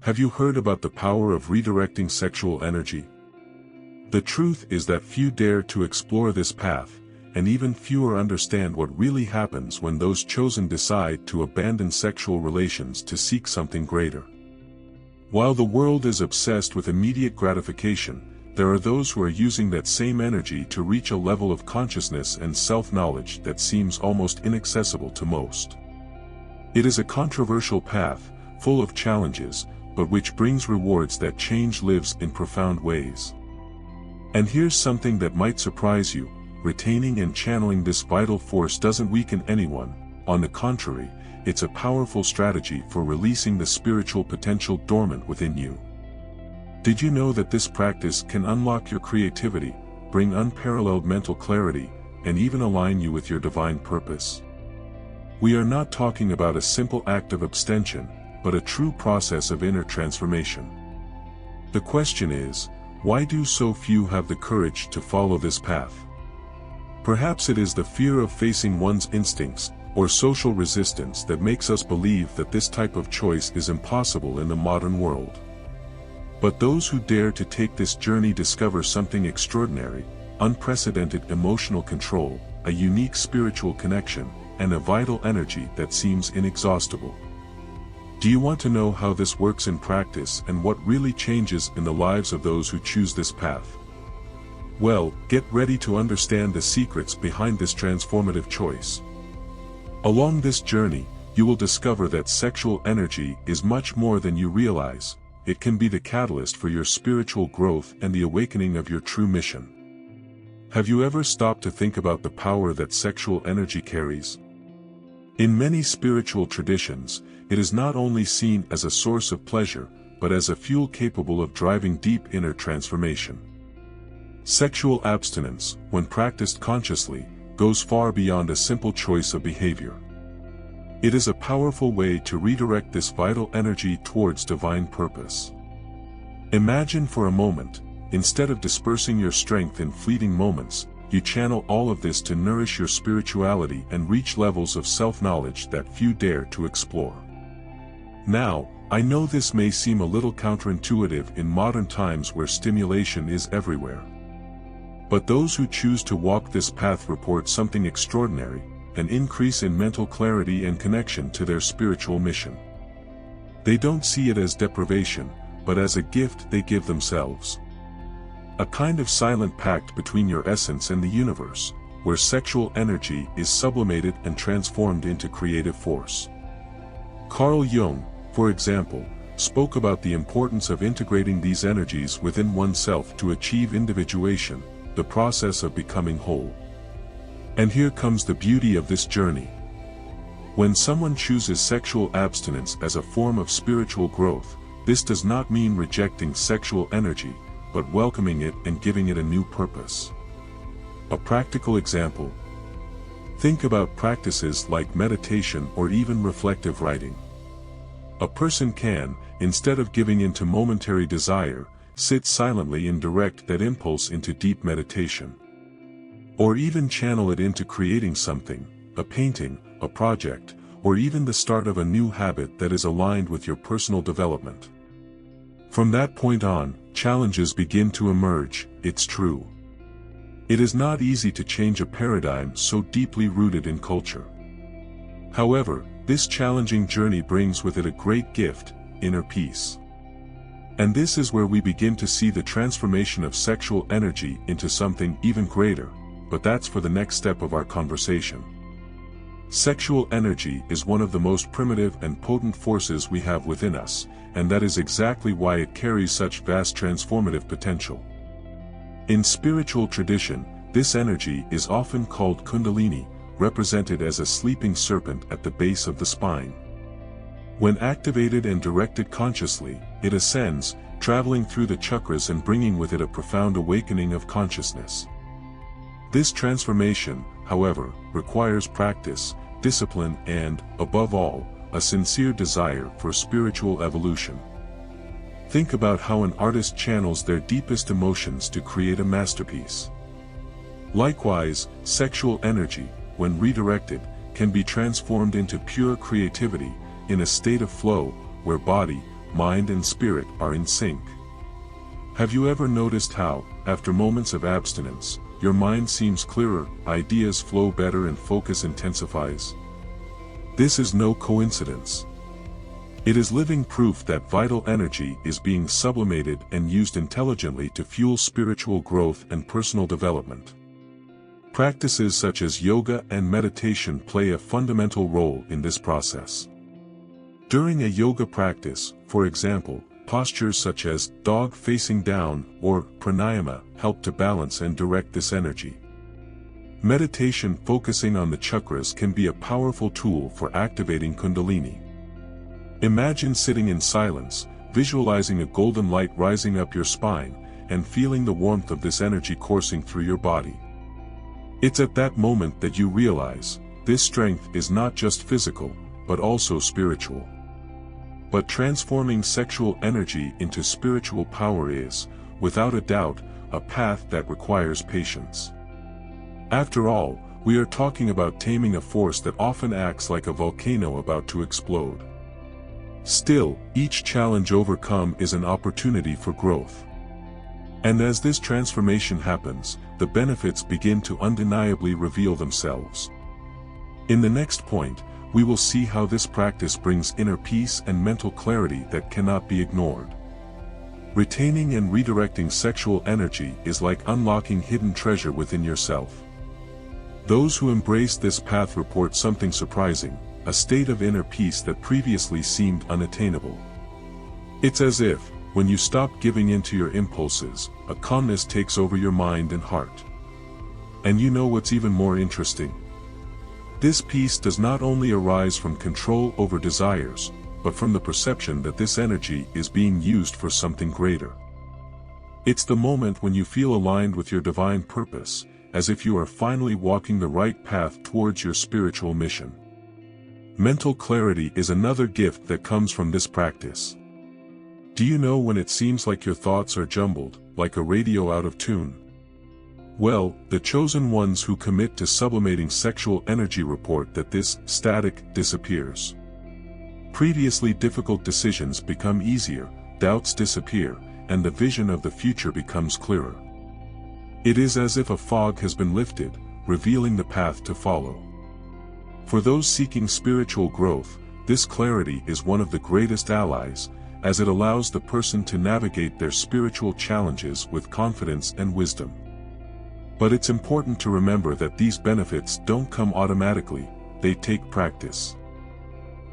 Have you heard about the power of redirecting sexual energy? The truth is that few dare to explore this path, and even fewer understand what really happens when those chosen decide to abandon sexual relations to seek something greater. While the world is obsessed with immediate gratification, there are those who are using that same energy to reach a level of consciousness and self-knowledge that seems almost inaccessible to most. It is a controversial path, full of challenges, but which brings rewards that change lives in profound ways. And here's something that might surprise you: retaining and channeling this vital force doesn't weaken anyone. On the contrary, it's a powerful strategy for releasing the spiritual potential dormant within you. Did you know that this practice can unlock your creativity, bring unparalleled mental clarity, and even align you with your divine purpose? We are not talking about a simple act of abstention, but a true process of inner transformation. The question is, why do so few have the courage to follow this path? Perhaps it is the fear of facing one's instincts, or social resistance that makes us believe that this type of choice is impossible in the modern world. But those who dare to take this journey discover something extraordinary: unprecedented emotional control, a unique spiritual connection, and a vital energy that seems inexhaustible. Do you want to know how this works in practice and what really changes in the lives of those who choose this path? Well, get ready to understand the secrets behind this transformative choice. Along this journey, you will discover that sexual energy is much more than you realize. It can be the catalyst for your spiritual growth and the awakening of your true mission. Have you ever stopped to think about the power that sexual energy carries? In many spiritual traditions, it is not only seen as a source of pleasure, but as a fuel capable of driving deep inner transformation. Sexual abstinence, when practiced consciously, goes far beyond a simple choice of behavior. It is a powerful way to redirect this vital energy towards divine purpose. Imagine for a moment, instead of dispersing your strength in fleeting moments, you channel all of this to nourish your spirituality and reach levels of self-knowledge that few dare to explore. Now, I know this may seem a little counterintuitive in modern times where stimulation is everywhere. But those who choose to walk this path report something extraordinary: an increase in mental clarity and connection to their spiritual mission. They don't see it as deprivation, but as a gift they give themselves. A kind of silent pact between your essence and the universe, where sexual energy is sublimated and transformed into creative force. Carl Jung, for example, spoke about the importance of integrating these energies within oneself to achieve individuation, the process of becoming whole. And here comes the beauty of this journey. When someone chooses sexual abstinence as a form of spiritual growth, this does not mean rejecting sexual energy, but welcoming it and giving it a new purpose. A practical example. Think about practices like meditation or even reflective writing. A person can, instead of giving in to momentary desire, sit silently and direct that impulse into deep meditation. Or even channel it into creating something, a painting, a project, or even the start of a new habit that is aligned with your personal development. From that point on, challenges begin to emerge, it's true. It is not easy to change a paradigm so deeply rooted in culture. However, this challenging journey brings with it a great gift: inner peace. And this is where we begin to see the transformation of sexual energy into something even greater, but that's for the next step of our conversation. Sexual energy is one of the most primitive and potent forces we have within us, and that is exactly why it carries such vast transformative potential. In spiritual tradition, this energy is often called Kundalini, represented as a sleeping serpent at the base of the spine. When activated and directed consciously, it ascends, traveling through the chakras and bringing with it a profound awakening of consciousness. This transformation, however, requires practice, discipline and, above all, a sincere desire for spiritual evolution. Think about how an artist channels their deepest emotions to create a masterpiece. Likewise, sexual energy, when redirected, can be transformed into pure creativity, in a state of flow, where body, mind and spirit are in sync. Have you ever noticed how, after moments of abstinence, your mind seems clearer, ideas flow better and focus intensifies? This is no coincidence. It is living proof that vital energy is being sublimated and used intelligently to fuel spiritual growth and personal development. Practices such as yoga and meditation play a fundamental role in this process. During a yoga practice, for example, postures such as dog facing down or pranayama help to balance and direct this energy. Meditation focusing on the chakras can be a powerful tool for activating Kundalini. Imagine sitting in silence, visualizing a golden light rising up your spine, and feeling the warmth of this energy coursing through your body. It's at that moment that you realize, this strength is not just physical, but also spiritual. But transforming sexual energy into spiritual power is, without a doubt, a path that requires patience. After all, we are talking about taming a force that often acts like a volcano about to explode. Still, each challenge overcome is an opportunity for growth. And as this transformation happens, the benefits begin to undeniably reveal themselves. In the next point, we will see how this practice brings inner peace and mental clarity that cannot be ignored. Retaining and redirecting sexual energy is like unlocking hidden treasure within yourself. Those who embrace this path report something surprising, a state of inner peace that previously seemed unattainable. It's as if, when you stop giving in to your impulses, a calmness takes over your mind and heart. And you know what's even more interesting? This peace does not only arise from control over desires, but from the perception that this energy is being used for something greater. It's the moment when you feel aligned with your divine purpose, as if you are finally walking the right path towards your spiritual mission. Mental clarity is another gift that comes from this practice. Do you know when it seems like your thoughts are jumbled, like a radio out of tune? Well, the chosen ones who commit to sublimating sexual energy report that this static disappears. Previously difficult decisions become easier, doubts disappear, and the vision of the future becomes clearer. It is as if a fog has been lifted, revealing the path to follow. For those seeking spiritual growth, this clarity is one of the greatest allies, as it allows the person to navigate their spiritual challenges with confidence and wisdom. But it's important to remember that these benefits don't come automatically, they take practice.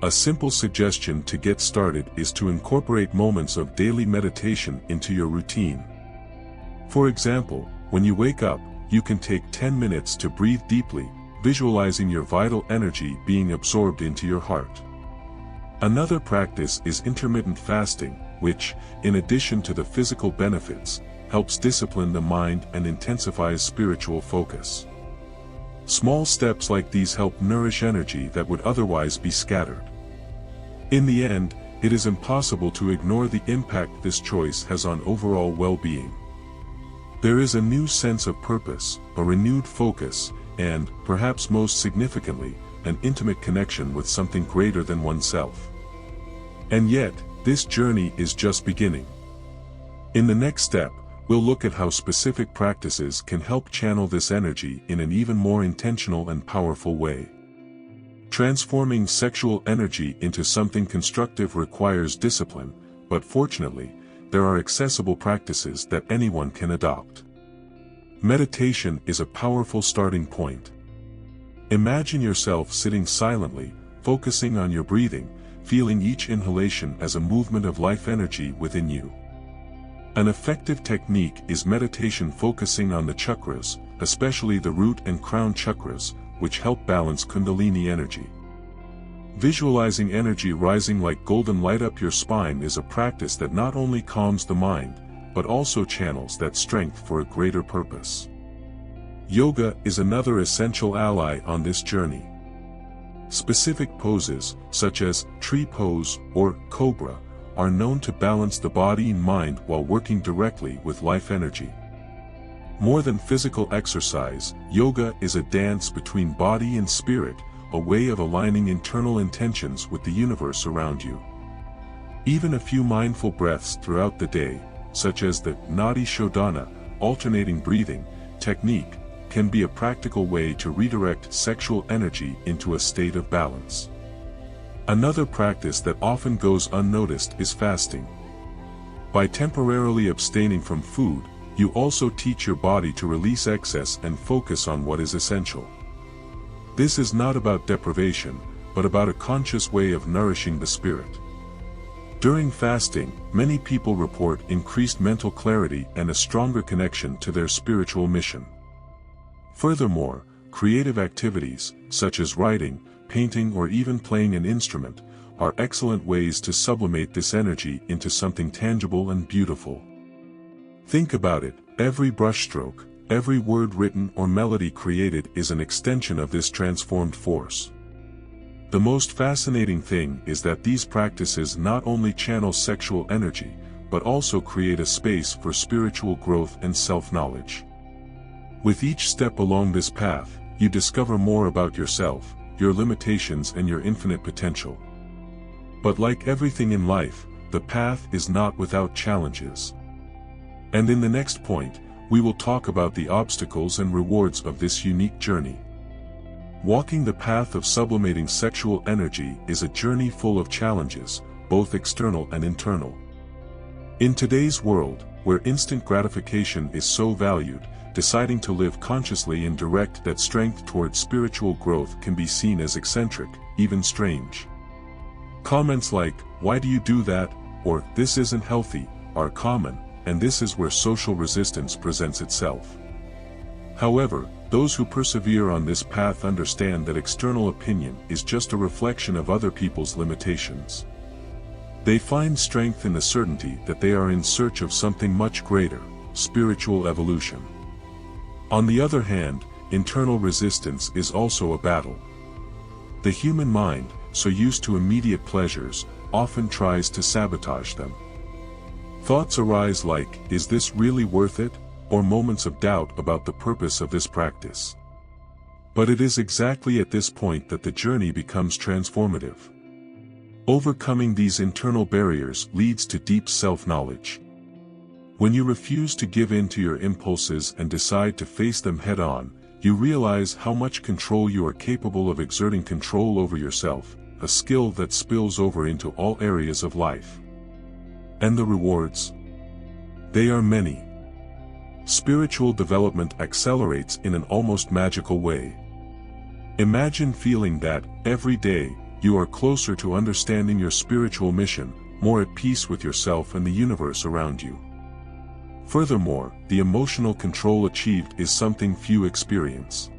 A simple suggestion to get started is to incorporate moments of daily meditation into your routine. For example, when you wake up, you can take 10 minutes to breathe deeply, visualizing your vital energy being absorbed into your heart. Another practice is intermittent fasting, which, in addition to the physical benefits, helps discipline the mind and intensifies spiritual focus. Small steps like these help nourish energy that would otherwise be scattered. In the end, it is impossible to ignore the impact this choice has on overall well-being. There is a new sense of purpose, a renewed focus, and, perhaps most significantly, an intimate connection with something greater than oneself. And yet, this journey is just beginning. In the next step, we'll look at how specific practices can help channel this energy in an even more intentional and powerful way. Transforming sexual energy into something constructive requires discipline, but fortunately, there are accessible practices that anyone can adopt. Meditation is a powerful starting point. Imagine yourself sitting silently, focusing on your breathing, feeling each inhalation as a movement of life energy within you. An effective technique is meditation focusing on the chakras, especially the root and crown chakras, which help balance Kundalini energy. Visualizing energy rising like golden light up your spine is a practice that not only calms the mind, but also channels that strength for a greater purpose. Yoga is another essential ally on this journey. Specific poses, such as tree pose or cobra, are known to balance the body and mind while working directly with life energy. More than physical exercise, yoga is a dance between body and spirit, a way of aligning internal intentions with the universe around you. Even a few mindful breaths throughout the day, such as the Nadi Shodhana, alternating breathing, technique, can be a practical way to redirect sexual energy into a state of balance. Another practice that often goes unnoticed is fasting. By temporarily abstaining from food, you also teach your body to release excess and focus on what is essential. This is not about deprivation, but about a conscious way of nourishing the spirit. During fasting, many people report increased mental clarity and a stronger connection to their spiritual mission. Furthermore, creative activities, such as writing, painting or even playing an instrument, are excellent ways to sublimate this energy into something tangible and beautiful. Think about it, every brushstroke, every word written or melody created is an extension of this transformed force. The most fascinating thing is that these practices not only channel sexual energy, but also create a space for spiritual growth and self-knowledge. With each step along this path, you discover more about yourself, your limitations and your infinite potential. But like everything in life, the path is not without challenges. And in the next point, we will talk about the obstacles and rewards of this unique journey. Walking the path of sublimating sexual energy is a journey full of challenges, both external and internal. In today's world, where instant gratification is so valued, deciding to live consciously and direct that strength towards spiritual growth can be seen as eccentric, even strange. Comments like, "Why do you do that?" or "This isn't healthy," are common, and this is where social resistance presents itself. However, those who persevere on this path understand that external opinion is just a reflection of other people's limitations. They find strength in the certainty that they are in search of something much greater, spiritual evolution. On the other hand, internal resistance is also a battle. The human mind, so used to immediate pleasures, often tries to sabotage them. Thoughts arise like, "Is this really worth it?" or moments of doubt about the purpose of this practice. But it is exactly at this point that the journey becomes transformative. Overcoming these internal barriers leads to deep self-knowledge. When you refuse to give in to your impulses and decide to face them head-on, you realize how much control you are capable of exerting control over yourself, a skill that spills over into all areas of life. And the rewards? They are many. Spiritual development accelerates in an almost magical way. Imagine feeling that, every day, you are closer to understanding your spiritual mission, more at peace with yourself and the universe around you. Furthermore, the emotional control achieved is something few experience.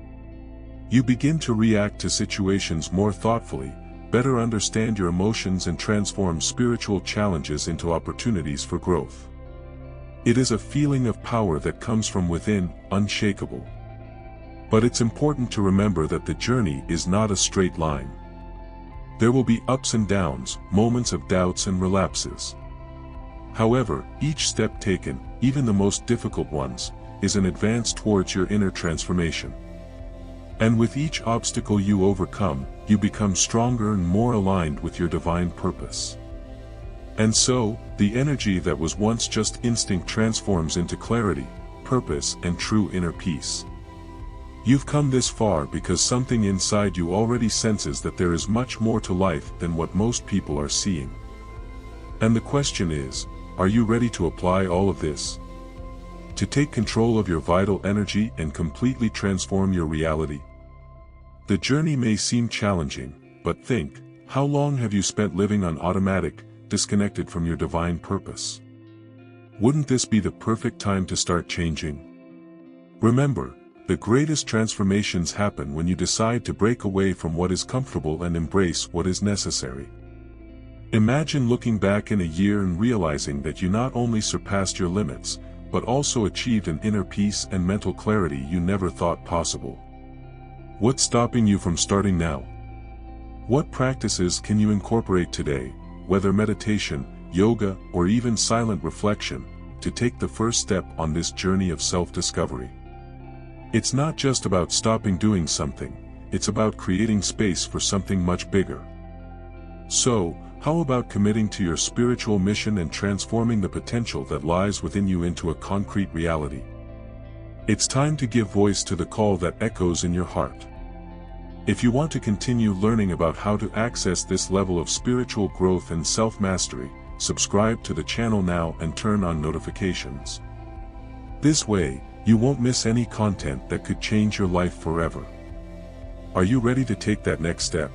You begin to react to situations more thoughtfully, better understand your emotions and transform spiritual challenges into opportunities for growth. It is a feeling of power that comes from within, unshakable. But it's important to remember that the journey is not a straight line. There will be ups and downs, moments of doubts and relapses. However, each step taken, even the most difficult ones, is an advance towards your inner transformation. And with each obstacle you overcome, you become stronger and more aligned with your divine purpose. And so, the energy that was once just instinct transforms into clarity, purpose and true inner peace. You've come this far because something inside you already senses that there is much more to life than what most people are seeing. And the question is, are you ready to apply all of this? To take control of your vital energy and completely transform your reality? The journey may seem challenging, but think, how long have you spent living on automatic, disconnected from your divine purpose? Wouldn't this be the perfect time to start changing? Remember, the greatest transformations happen when you decide to break away from what is comfortable and embrace what is necessary. Imagine looking back in a year and realizing that you not only surpassed your limits, but also achieved an inner peace and mental clarity you never thought possible. What's stopping you from starting now? What practices can you incorporate today, whether meditation, yoga, or even silent reflection, to take the first step on this journey of self-discovery? It's not just about stopping doing something, it's about creating space for something much bigger. So, How about committing to your spiritual mission and transforming the potential that lies within you into a concrete reality? It's time to give voice to the call that echoes in your heart. If you want to continue learning about how to access this level of spiritual growth and self-mastery, subscribe to the channel now and turn on notifications. This way, you won't miss any content that could change your life forever. Are you ready to take that next step?